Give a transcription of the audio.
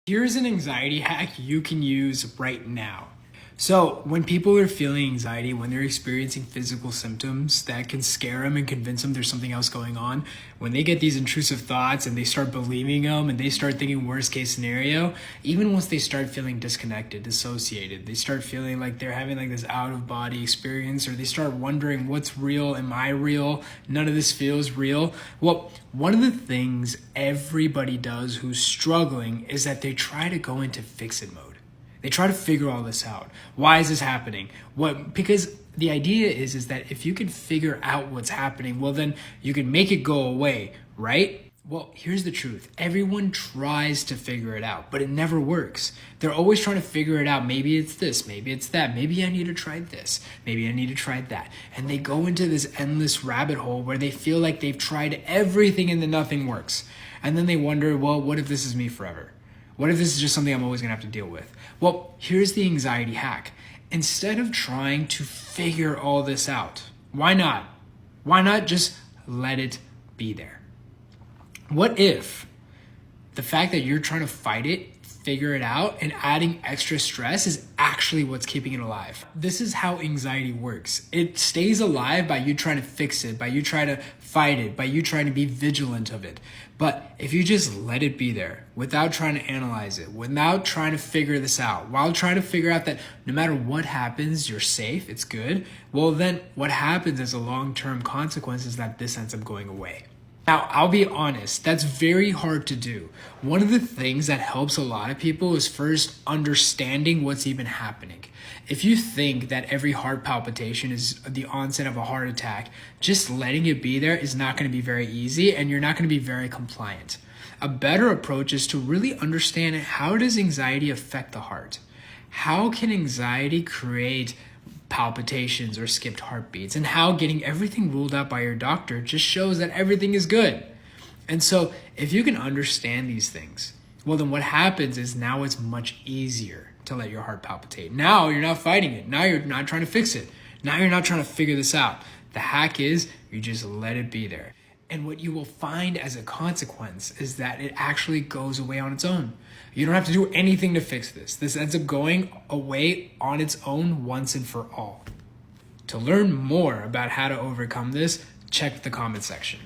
Here's an anxiety hack you can use right now. So when people are feeling anxiety, when they're experiencing physical symptoms that can scare them and convince them there's something else going on, when they get these intrusive thoughts and they start believing them and they start thinking worst case scenario, even once they start feeling disconnected, dissociated, they start feeling like they're having like this out of body experience, or they start wondering what's real, am I real, none of this feels real. Well, one of the things everybody does who's struggling is that they try to go into fix-it mode. They try to figure all this out. Why is this happening? Because the idea is that if you can figure out what's happening, well, then you can make it go away, right? Well, here's the truth. Everyone tries to figure it out, but it never works. They're always trying to figure it out. Maybe it's this, maybe it's that. Maybe I need to try this. Maybe I need to try that. And they go into this endless rabbit hole where they feel like they've tried everything and then nothing works. And then they wonder, well, what if this is me forever? What if this is just something I'm always gonna have to deal with? Well, here's the anxiety hack. Instead of trying to figure all this out, why not? Why not just let it be there? What if the fact that you're trying to fight it, figure it out, and adding extra stress is actually what's keeping it alive? This is how anxiety works. It stays alive by you trying to fix it, by you trying to fight it, by you trying to be vigilant of it. But if you just let it be there without trying to analyze it, without trying to figure this out, while trying to figure out that no matter what happens, you're safe, it's good, well then what happens as a long-term consequence is that this ends up going away. Now, I'll be honest, that's very hard to do. One of the things that helps a lot of people is first understanding what's even happening. If you think that every heart palpitation is the onset of a heart attack, just letting it be there is not going to be very easy, and you're not going to be very compliant. A better approach is to really understand how does anxiety affect the heart? How can anxiety create palpitations or skipped heartbeats, and how getting everything ruled out by your doctor just shows that everything is good. And so if you can understand these things, well then what happens is now it's much easier to let your heart palpitate. Now you're not fighting it. Now you're not trying to fix it. Now you're not trying to figure this out. The hack is you just let it be there. And what you will find as a consequence is that it actually goes away on its own. You don't have to do anything to fix this. This ends up going away on its own once and for all. To learn more about how to overcome this, check the comment section.